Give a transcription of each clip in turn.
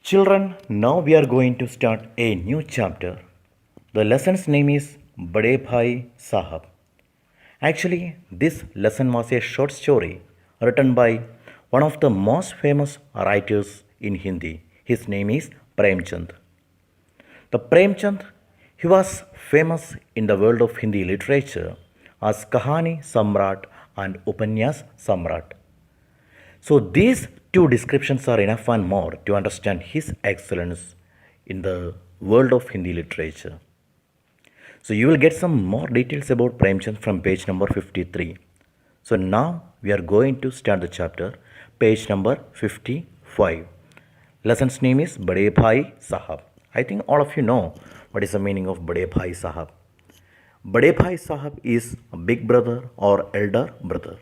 Children, now we are going to start a new chapter. The lesson's name is Bade Bhai Sahab. Actually, this lesson was a short story written by one of the most famous writers in Hindi. His name is Premchand. The Premchand, he was famous in the world of Hindi literature as Kahani Samrat and Upanyas Samrat. So these two descriptions are enough and more to understand his excellence in the world of Hindi literature. So you will get some more details about Premchand from page number 53. So now we are going to start the chapter, page number 55. Lesson's name is Bade Bhai Sahab. I think all of you know what is the meaning of Bade Bhai Sahab. Bade Bhai Sahab is a big brother or elder brother.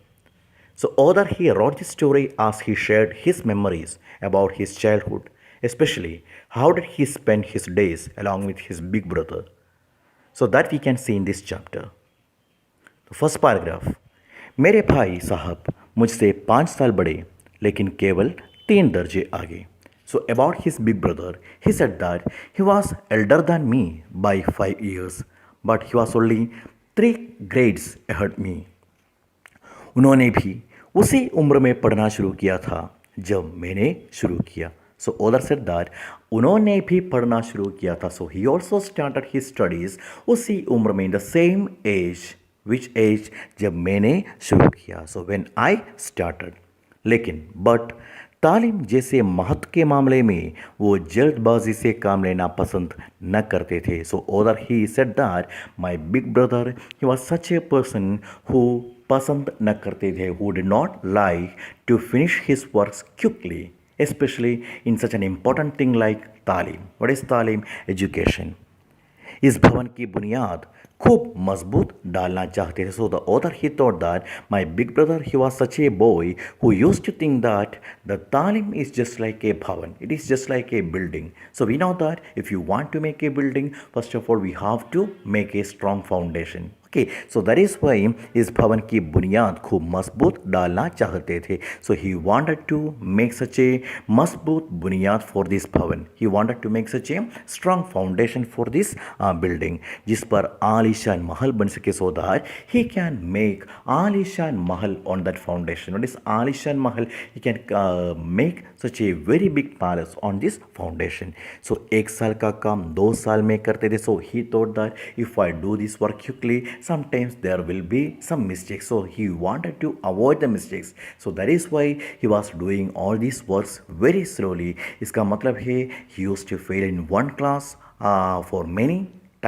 So author he wrote this story as he shared his memories about his childhood, especially how did he spend his days along with his big brother. So that we can see in this chapter. The first paragraph. मेरे भाई साहब मुझसे 5 साल बड़े लेकिन केवल 3 दर्जे आगे. So about his big brother, he said that he was elder than me by 5 years, but he was only 3 grades ahead me. उन्होंने भी उसी उम्र में पढ़ना शुरू किया था जब मैंने शुरू किया. सो ऑथर सेड दैट उन्होंने भी पढ़ना शुरू किया था. So he also started his studies उसी उम्र में, in the same age which age जब मैंने शुरू किया. So when I started. लेकिन बट तालीम जैसे महत्व के मामले में वो जल्दबाजी से काम लेना पसंद न करते थे. सो author he said that my big brother he was such a person who पसंद न करते थे, who did not like to finish his works quickly, especially in such an important thing like तालीम. What is तालीम? Education. इस भवन की बुनियाद खूब मजबूत डालना चाहते थे. So the author he thought that my big brother he was such a boy who used to think that the taleem is just like a bhavan, it is just like a building. So we know that if you want to make a building, first of all we have to make a strong foundation. Okay, so that is why इस भवन की बुनियाद खूब मजबूत डालना चाहते थे. So he wanted to make such a मजबूत बुनियाद for this भवन. He wanted to make such a strong foundation for this building, जिस पर आलीशान महल बन सके. So that he can make आलीशान महल on that foundation. What is आलीशान महल? He can make such a very big palace on this foundation. So 1 साल का काम 2 साल में करते थे. So he thought that if I do this work quickly, sometimes there will be some mistakes. So he wanted to avoid the mistakes. So that is why he was doing all these works very slowly. इसका मतलब है he used to fail in one class for many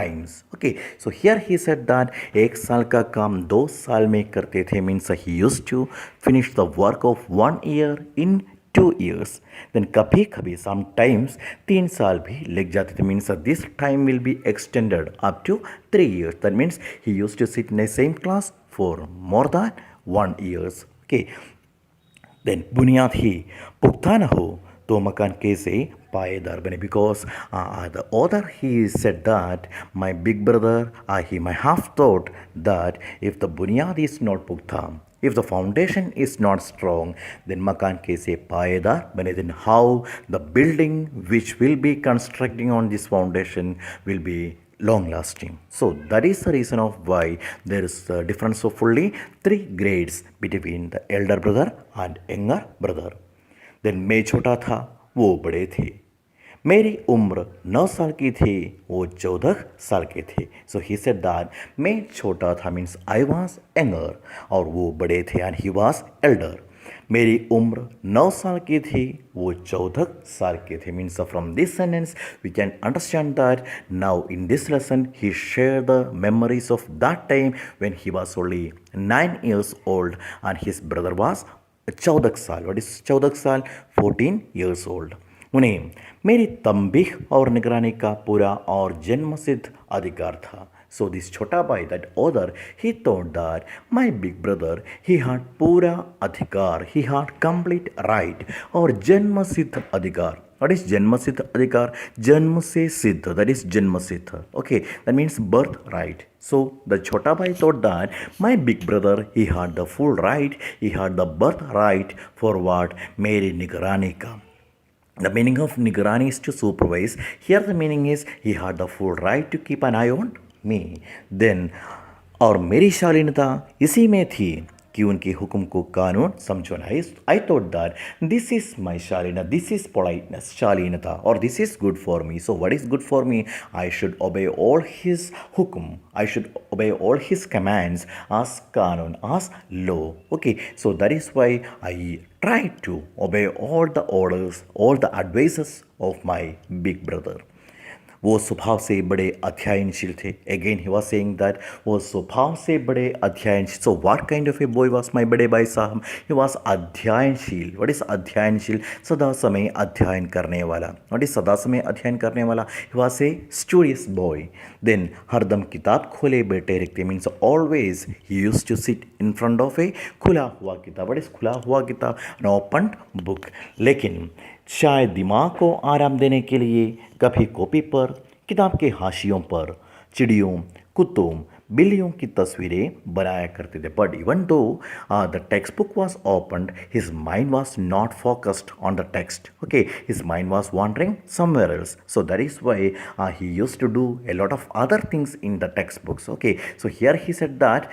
times. Okay, so here he said that 1 साल का काम 2 साल में करते थे, means he used to finish the work of 1 year in 2 years. Then कभी कभी sometimes 3 साल भी लग जाते थे, means this time will be extended up to 3 years. That means he used to sit in the same class for more than 1 years. Okay, then बुनियाद ही पुख्ता न हो तो मकान कैसे पायेदार बने. Because the author he said that my big brother he might have thought that if the बुनियाद is not पुख्ता, if the foundation is not strong, then makan kaise payedar bane, then how the building which will be constructing on this foundation will be long lasting. So that is the reason of why there is a difference of only 3 grades between the elder brother and younger brother. Then मैं छोटा था वो बड़े थे, मेरी उम्र 9 साल की थी वो 14 साल के थे. सो ही सेड दैट मैं छोटा था मीन्स आई वाज यंगर और वो बड़े थे एंड ही वाज एल्डर. मेरी उम्र 9 साल की थी वो 14 साल के थे. Means from this sentence we can understand that now in this lesson he share the memories of that time when he was only 9 years old and his brother was 14 साल. व्हाट इज 14 साल? 14 years old. उन्हें मेरी तंबीह और निगरानी का पूरा और जन्मसिद्ध अधिकार था. सो दिस छोटा भाई that author he thought that my big brother he had पूरा अधिकार, ही हैड कंप्लीट राइट और जन्मसिद्ध अधिकार. व्हाट इज जन्मसिद्ध अधिकार? जन्म से सिद्ध, दैट इज जन्मसिद्ध. Okay, that means birth right. So the Chota Bhai thought that my big brother he had the full right, he had the birth right for what? मेरी निगरानी का. The meaning of Nigarani is to supervise. Here the meaning is he had the full right to keep an eye on me. Then और मेरी शालीनता इसी में थी कि उनके हुक्म को कानून समझना. I thought that this is my शालीना, दिस इज पोलाइटनेस, शालीनता, और this is good for me. So what is good for me? I should obey all his हुक्म, I should obey all his commands as कानून, as law. Okay, so that is why I try to obey all the orders, all the advices of my big brother. वो स्वभाव से बड़े अध्ययनशील थे. Again he was saying that वो स्वभाव से बड़े अध्ययनशील. So what kind of a boy was my बड़े भाई साहब? ही वॉज अध्ययनशील. व्हाट इज अध्ययनशील? सदा समय अध्ययन करने वाला. व्हाट इज सदा समय अध्ययन करने वाला? He was a studious boy. Then हरदम किताब खोले बैठे रखते, means always he use to sit in front of a खुला हुआ किताब. व्हाट इज खुला हुआ किताब? An open book. लेकिन शायद दिमाग को आराम देने के लिए कभी कॉपी पर, किताब के हाशियों पर चिड़ियों, कुत्तों, बिल्लियों की तस्वीरें बनाया करते थे. But even though the textbook was opened, his mind was not focused on the text. Okay, his mind was wandering somewhere else. So that is why he use to do a lot of other things in the textbooks. Okay, so here he said that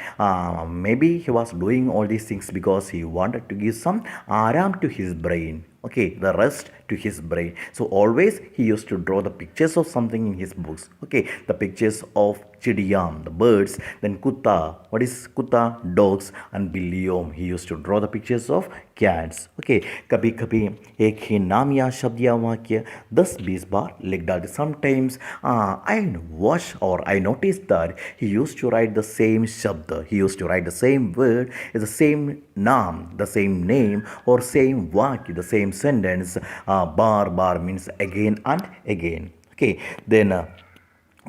maybe he was doing all these things because he wanted to give some aram to his brain. Okay, the rest to his brain. So always he used to draw the pictures of something in his books. Okay, the pictures of chidiyam, the birds, then kutta, what is kutta? Dogs, and billiyom, he used to draw the pictures of cats. Okay, कभी कभी एक ही नाम या शब्द या वाक्य 10-20 बार लिख डालते. Sometimes I watch or I noticed that he used to write the same shabd, he used to write the same word, the same naam, the same name, or same vakya, the same sentence, bar bar means again and again. Okay, then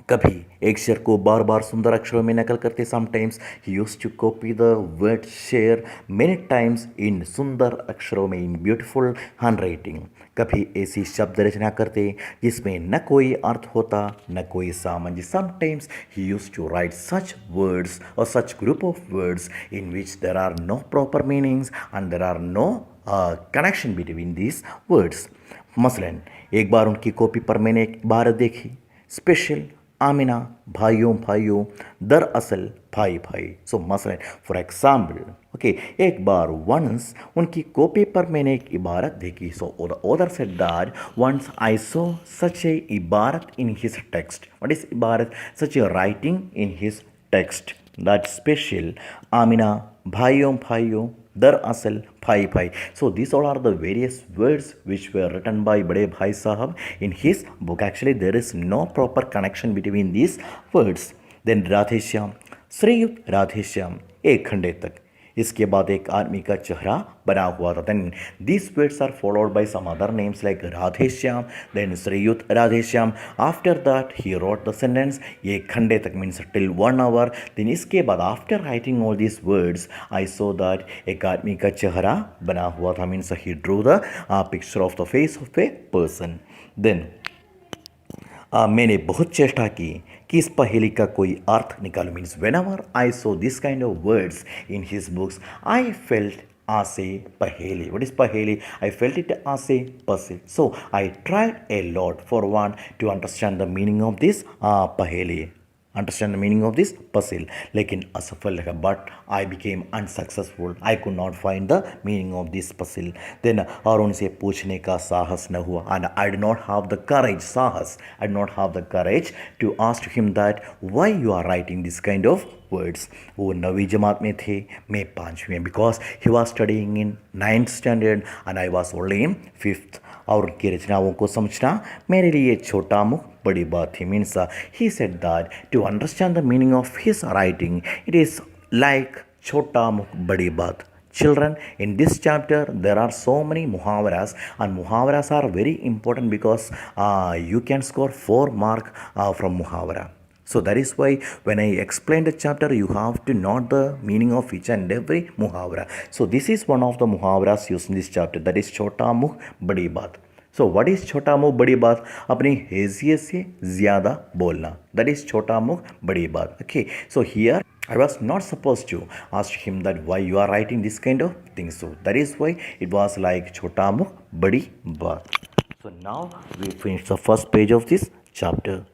कभी एक शेर को बार बार सुंदर अक्षरों में नकल करते. Sometimes he use to copy the word sher many times in सुंदर अक्षरों में, इन ब्यूटीफुल हैंड राइटिंग. कभी ऐसी शब्द रचना करते जिसमें न कोई अर्थ होता न कोई सामंजस्य. Sometimes he use to write such words और such group of words in which there are no proper meanings and there are no connection between these words. मसलन एक बार उनकी कॉपी पर मैंने एक इबारत देखी, स्पेशल आमिना भाइयों भाइयों दरअसल भाई भाई. सो मसलन फॉर एग्जाम्पल, ओके, एक बार वंस उनकी कॉपी पर मैंने एक इबारत देखी. So the author said that once I saw such a इबारत in his text. What is इबारत? Such a writing in his text, that special आमिना भाइयों भाइयों दरअसल भाई भाई. So these all are the various words which were written by Bade Bhai Sahab in his book. Actually there is no proper connection between these words. Then Radhe Shyam, श्रीयुत राधे श्याम, एक खंडे तक. इसके बाद एक आदमी का चेहरा बना हुआ था. Then these words are followed by some other names like Radhe Shyam, then Shriyut Radhe Shyam. After that he wrote the sentence एक खंडे तक means till 1 hour. Then इसके बाद after writing all these words I saw that एक आदमी का चेहरा बना हुआ था, means he drew the picture of the face of a person. Then मैंने बहुत चेष्टा की कि इस पहेली का कोई अर्थ निकालूं. Means when ever I so this kind of words in his books I felt as a paheli. What is paheli? I felt it as a puzzle. So I tried a lot for one to understand the meaning of this paheli, understand the meaning of this puzzle. लेकिन असफल रहा. But I became unsuccessful. I could not find the meaning of this puzzle. Then और उनसे पूछने का साहस न हुआ. And I did not have the courage, साहस, I did not have the courage to ask him that why you are writing this kind of words. वो 9वीं जमात में थे, मैं 5वीं. Because he was studying in 9th standard and I was only in 5th. और उनकी रचनाओं को समझना मेरे लिए छोटा मुख बड़ी बात थी. Means he said that to understand the meaning of his writing it is like chhota mukh बड़ी बात. Children, in this chapter there are so many muhavaras, and muhavaras are very important because you can score 4 mark from muhavara. So that is why when I explain the chapter you have to know the meaning of each and every muhavara. So this is one of the muhavaras used in this chapter, that is छोटा मुख बड़ी बात. So what is छोटा मुख बड़ी बात? अपनी हैसियत से ज़्यादा बोलना, that is छोटा मुख बड़ी बात. Okay, so here I was not supposed to ask him that why you are writing this kind of things. So that is why it was like छोटा मुख बड़ी बात. So now we finish the first page of this chapter.